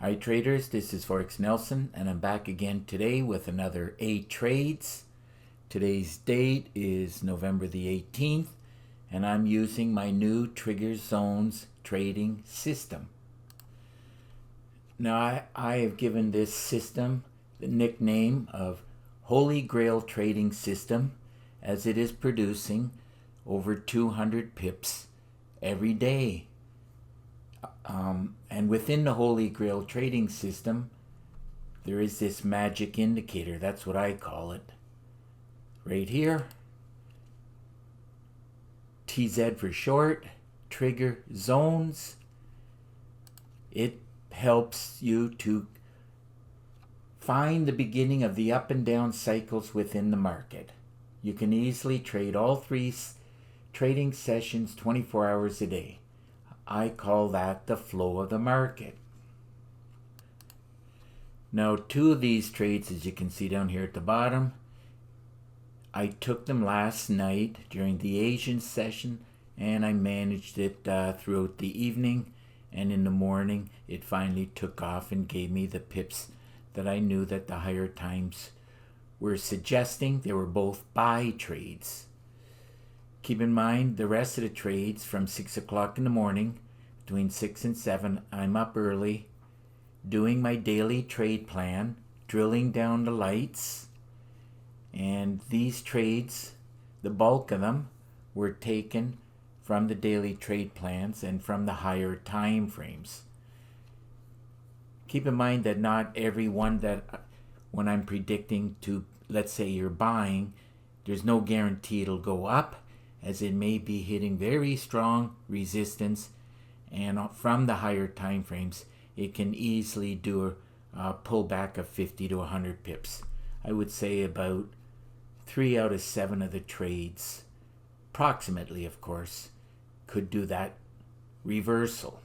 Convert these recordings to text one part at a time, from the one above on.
Hi traders, this is Forex Nelson and I'm back again today with another 8 trades. Today's date is November the 18th and I'm using my new Trigger Zones trading system. Now I have given this system the nickname of Holy Grail Trading System as it is producing over 200 pips every day. And within the Holy Grail trading system, there is this magic indicator. That's what I call it. Right here. TZ for short. Trigger zones. It helps you to find the beginning of the up and down cycles within the market. You can easily trade all 3 trading sessions 24 hours a day. I call that the flow of the market. Now 2 of these trades, as you can see down here at the bottom, I took them last night during the Asian session and I managed it throughout the evening, and in the morning it finally took off and gave me the pips that I knew that the higher times were suggesting. They were both buy trades. Keep in mind the rest of the trades from 6 o'clock in the morning, between 6 and 7, I'm up early, doing my daily trade plan, drilling down the lights, and these trades, the bulk of them, were taken from the daily trade plans and from the higher time frames. Keep in mind that not every one that, when I'm predicting to, let's say you're buying, there's no guarantee it'll go up, as it may be hitting very strong resistance, and from the higher time frames it can easily do a pullback of 50 to 100 pips. I would say about 3 out of 7 of the trades, approximately of course, could do that reversal.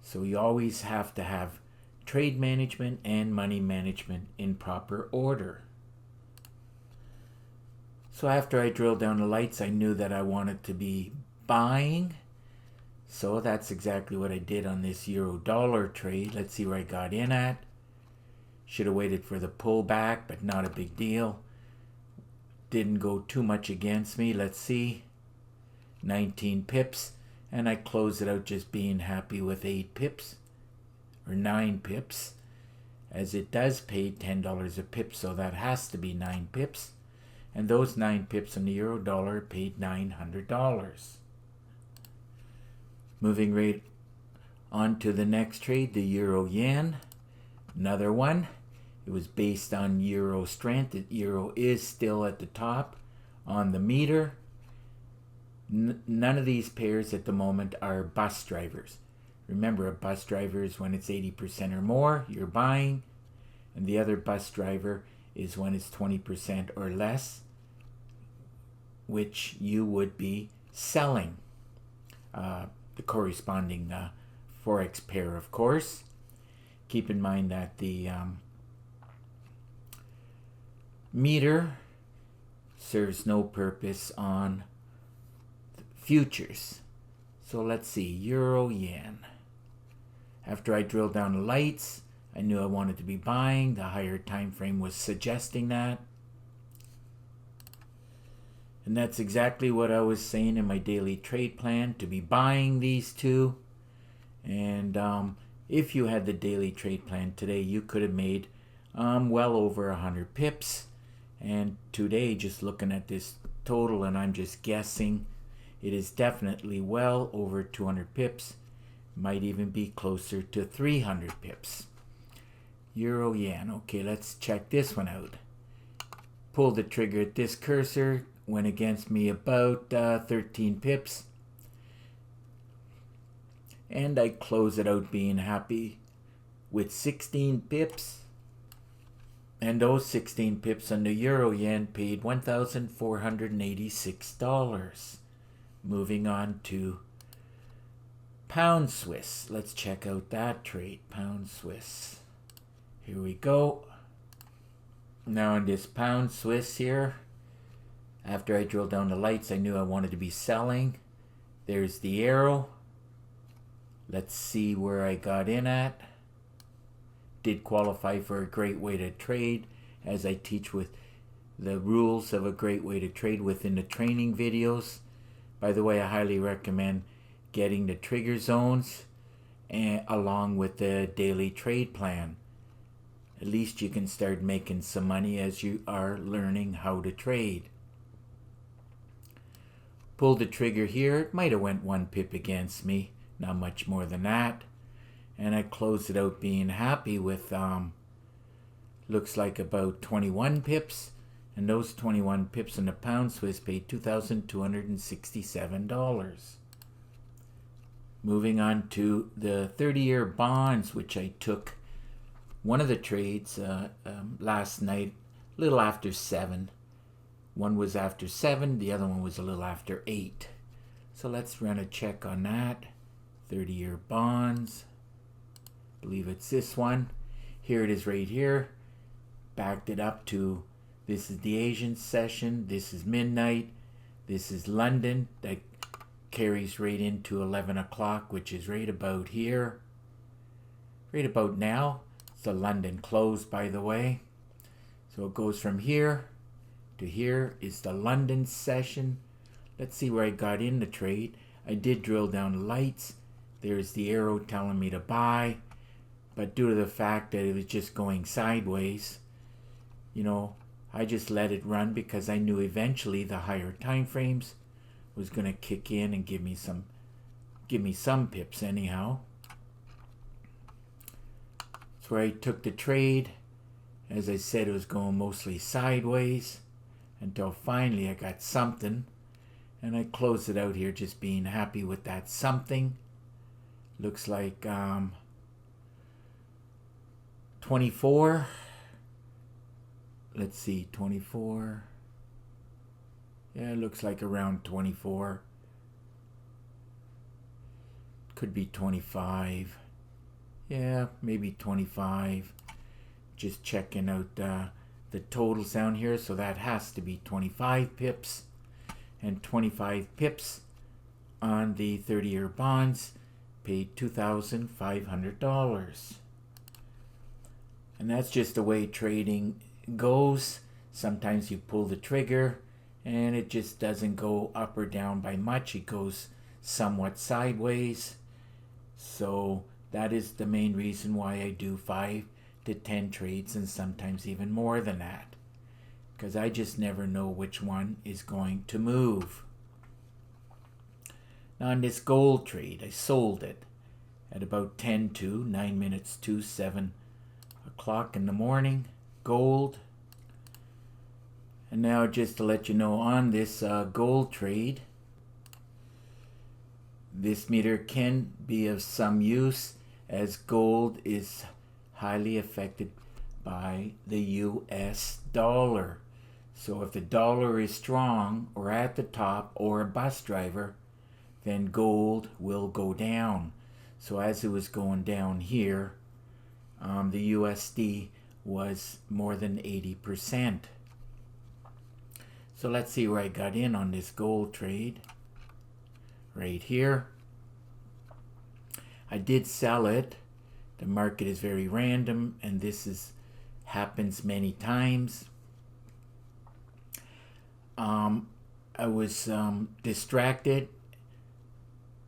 So you always have to have trade management and money management in proper order. So after I drilled down the lights, I knew that I wanted to be buying. So that's exactly what I did on this euro dollar trade. Let's see where I got in at. Should have waited for the pullback, but not a big deal. Didn't go too much against me. Let's see. 19 pips. And I closed it out just being happy with 8 pips. Or 9 pips. As it does pay $10 a pip, so that has to be 9 pips. And those 9 pips on the euro dollar paid $900. Moving right on to the next trade, the euro yen. Another one. It was based on euro strength. The euro is still at the top on the meter. None of these pairs at the moment are bus drivers. Remember, a bus driver is when it's 80% or more, you're buying. And the other bus driver is when it's 20% or less, which you would be selling. The corresponding Forex pair, of course. Keep in mind that the meter serves no purpose on futures. So let's see, euro yen. After I drilled down the lights, I knew I wanted to be buying. The higher time frame was suggesting that. And that's exactly what I was saying in my daily trade plan, to be buying these 2. And if you had the daily trade plan today, you could have made well over 100 pips. And today, just looking at this total, and I'm just guessing, it is definitely well over 200 pips. Might even be closer to 300 pips. Euro yen. Okay, let's check this one out. Pull the trigger at this cursor. Went against me about 13 pips. And I close it out being happy with 16 pips. And those 16 pips on the euro yen paid $1,486. Moving on to pound Swiss. Let's check out that trade. Pound Swiss. Here we go. Now on this pound Swiss here, after I drilled down the lights, I knew I wanted to be selling. There's the arrow. Let's see where I got in at. did qualify for a great way to trade, as I teach with the rules of a great way to trade within the training videos. By the way, I highly recommend getting the trigger zones and along with the daily trade plan. At least you can start making some money as you are learning how to trade. Pulled the trigger here. It might have went 1 pip against me, not much more than that. And I closed it out being happy with looks like about 21 pips. And those 21 pips in the pound Swiss paid $2,267. Moving on to the 30-year bonds, which I took one of the trades last night, a little after 7. One was after 7, the other one was a little after 8. So let's run a check on that. 30-year bonds. I believe it's this one. Here it is right here. Backed it up to, this is the Asian session, this is midnight, this is London. That carries right into 11 o'clock, which is right about here. Right about now. It's the London close, by the way. So it goes from here to here is the London session. Let's see where I got in the trade. I did drill down the lights. There's the arrow telling me to buy. But due to the fact that it was just going sideways, you know, I just let it run because I knew eventually the higher time frames was going to kick in and give me some pips anyhow. That's where I took the trade. As I said, it was going mostly sideways until finally I got something, and I closed it out here just being happy with that something. Looks like 24. Let's see, 24. Yeah, it looks like around 24. Could be 25. Yeah, maybe 25. Just checking out the totals down here. So that has to be 25 pips. And 25 pips on the 30-year bonds paid $2,500. And that's just the way trading goes. Sometimes you pull the trigger and it just doesn't go up or down by much. It goes somewhat sideways. So that is the main reason why I do 5 to 10 trades and sometimes even more than that, because I just never know which one is going to move. Now on this gold trade, I sold it at about 10 to 9 minutes to 7 o'clock in the morning. Gold. And now just to let you know on this gold trade, this meter can be of some use as gold is highly affected by the US dollar. So if the dollar is strong or at the top or a bus driver, then gold will go down. So as it was going down here, the USD was more than 80%. So let's see where I got in on this gold trade. Right here. I did sell it. The market is very random, and this happens many times. I was distracted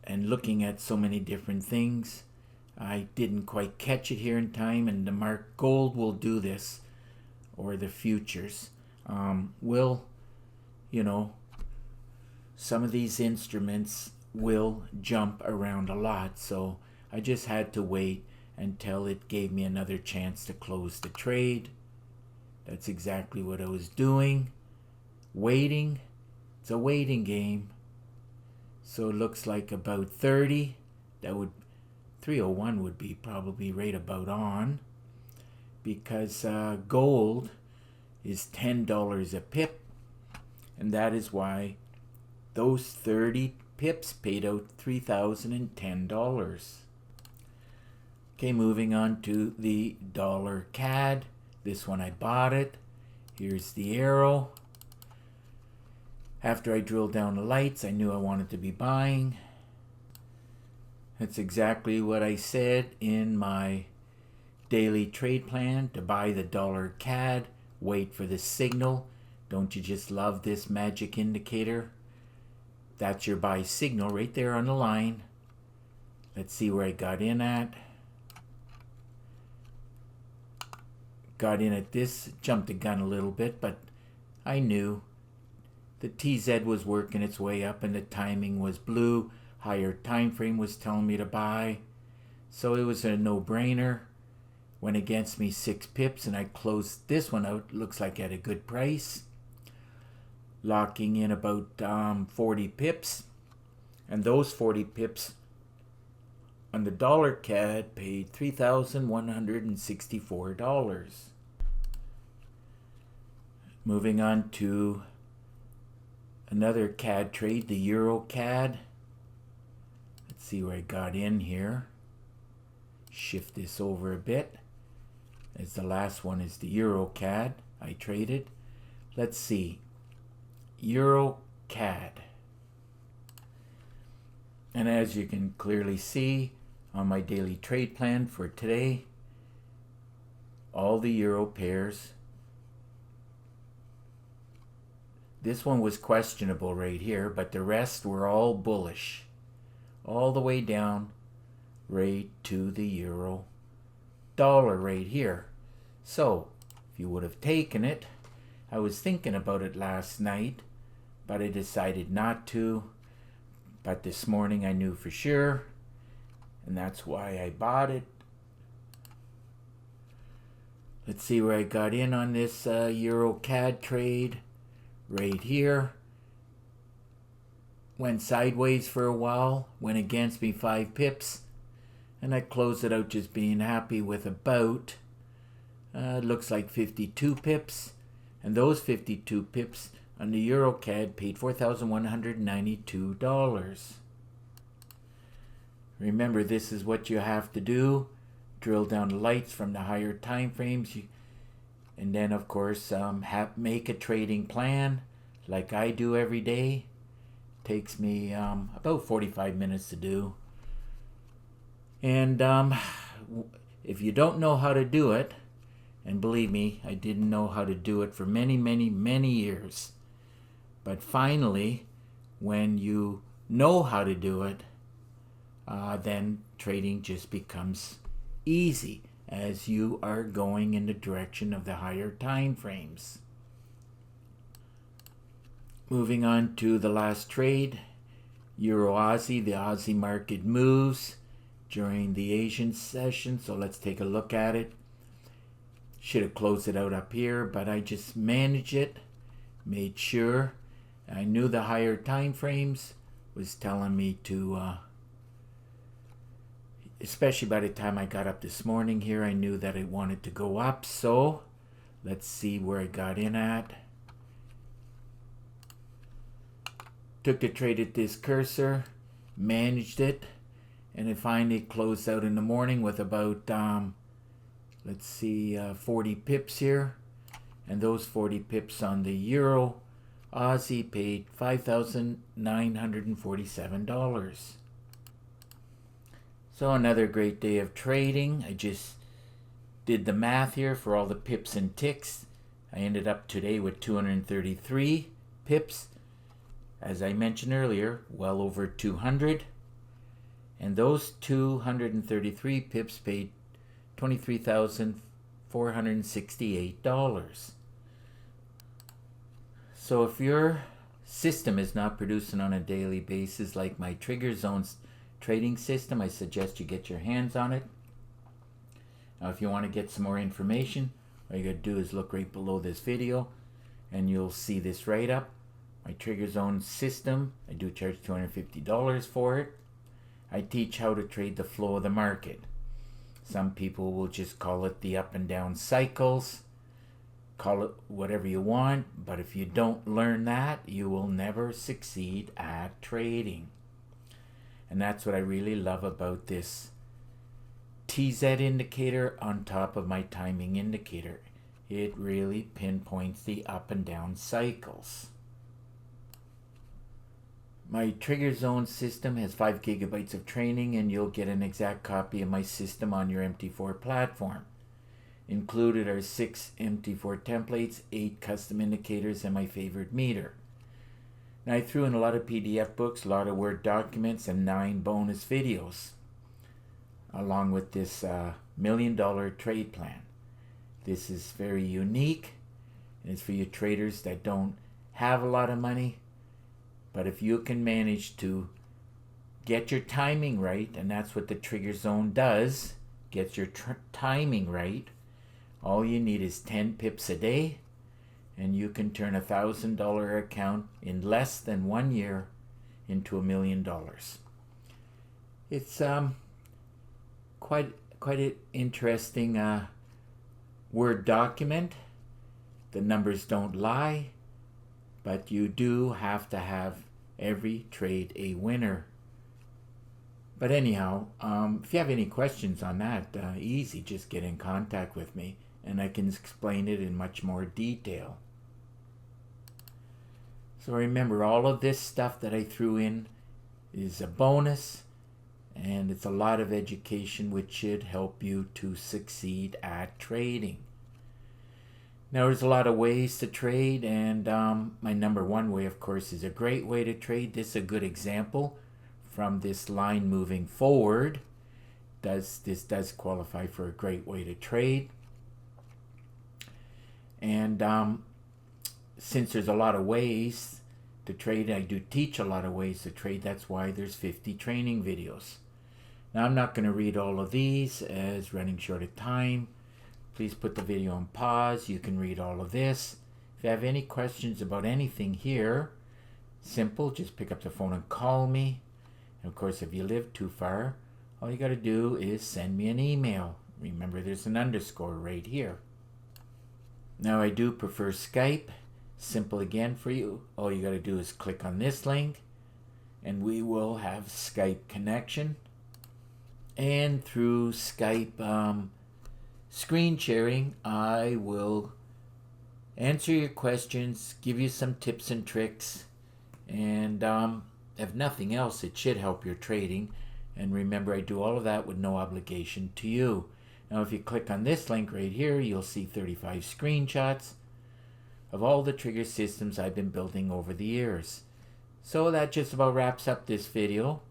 and looking at so many different things. I didn't quite catch it here in time, and the gold will do this, or the futures will, you know, some of these instruments will jump around a lot. So I just had to wait until it gave me another chance to close the trade. That's exactly what I was doing. Waiting. It's a waiting game. So it looks like about 30. 301 would be probably right about on, because gold is $10 a pip, and that is why those 30 pips paid out $3,010. Okay, moving on to the dollar CAD. This one I bought it. Here's the arrow. After I drilled down the lights, I knew I wanted to be buying. That's exactly what I said in my daily trade plan to buy the dollar CAD. Wait for the signal. Don't you just love this magic indicator? That's your buy signal right there on the line. Let's see where I got in at. Got in at this, jumped the gun a little bit, but I knew the TZ was working its way up and the timing was blue. Higher time frame was telling me to buy. So it was a no-brainer. Went against me 6 pips and I closed this one out. Looks like at a good price. Locking in about 40 pips. And those 40 pips on the dollar CAD paid $3,164. Moving on to another CAD trade, the Eurocad. Let's see where I got in here. Shift this over a bit. As the last one is the Eurocad I traded. Let's see. Eurocad. And as you can clearly see on my daily trade plan for today, all the euro pairs. This one was questionable right here, but the rest were all bullish. All the way down right to the euro dollar right here. So if you would have taken it, I was thinking about it last night, but I decided not to. But this morning I knew for sure, and that's why I bought it. Let's see where I got in on this Eurocad trade. Right here. Went sideways for a while, went against me 5 pips, and I closed it out just being happy with about, looks like 52 pips, and those 52 pips on the Eurocad paid $4,192. Remember, this is what you have to do. Drill down the lights from the higher time frames, and then of course make a trading plan like I do every day. Takes me about 45 minutes to do. And if you don't know how to do it, and believe me, I didn't know how to do it for many, many, many years. But finally, when you know how to do it, then trading just becomes easy as you are going in the direction of the higher time frames. Moving on to the last trade, Euro Aussie. The Aussie market moves during the Asian session, so let's take a look at it. Should have closed it out up here, but I just managed it, made sure. I knew the higher time frames was telling me to, especially by the time I got up this morning here, I knew that it wanted to go up. So let's see where I got in at. Took the trade at this cursor, managed it, and it finally closed out in the morning with about, let's see, 40 pips here. And those 40 pips on the Euro Aussie paid $5,947. So another great day of trading. I just did the math here for all the pips and ticks. I ended up today with 233 pips. As I mentioned earlier, well over 200. And those 233 pips paid $23,468. So if your system is not producing on a daily basis like my Trigger Zones trading system, I suggest you get your hands on it. Now if you want to get some more information, all you got to do is look right below this video and you'll see this write up. My Trigger Zone system, I do charge $250 for it. I teach how to trade the flow of the market. Some people will just call it the up and down cycles. Call it whatever you want, but if you don't learn that, you will never succeed at trading. And that's what I really love about this TZ indicator on top of my timing indicator. It really pinpoints the up and down cycles. My Trigger Zone system has 5 gigabytes of training, and you'll get an exact copy of my system on your MT4 platform. Included are 6 MT4 templates, 8 custom indicators, and my favorite meter. Now I threw in a lot of PDF books, a lot of Word documents, and 9 bonus videos, along with this $1 million trade plan. This is very unique, and it's for you traders that don't have a lot of money. But if you can manage to get your timing right, and that's what the trigger zone does, gets your timing right, all you need is 10 pips a day, and you can turn a $1,000 account in less than 1 year into $1 million. It's quite an interesting Word document. The numbers don't lie, but you do have to have every trade a winner. But anyhow, if you have any questions on that, easy, just get in contact with me and I can explain it in much more detail. So remember, all of this stuff that I threw in is a bonus, and it's a lot of education which should help you to succeed at trading. Now, there's a lot of ways to trade, and my number one way, of course, is a great way to trade. This is a good example from this line moving forward. This does qualify for a great way to trade. And since there's a lot of ways to trade, I do teach a lot of ways to trade. That's why there's 50 training videos. Now, I'm not going to read all of these as running short of time. Please put the video on pause. You can read all of this. If you have any questions about anything here, simple, just pick up the phone and call me. And of course, if you live too far, all you got to do is send me an email. Remember, there's an underscore right here. Now, I do prefer Skype. Simple again for you. All you got to do is click on this link, and we will have Skype connection. And through Skype screen sharing, I will answer your questions, give you some tips and tricks, and if nothing else, it should help your trading. And remember, I do all of that with no obligation to you. Now, if you click on this link right here, you'll see 35 screenshots of all the trigger systems I've been building over the years. So that just about wraps up this video.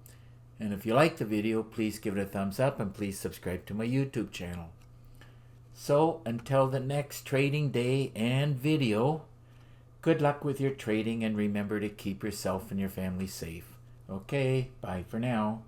And if you like the video, please give it a thumbs up and please subscribe to my YouTube channel. So until the next trading day and video, good luck with your trading, and remember to keep yourself and your family safe. Okay, bye for now.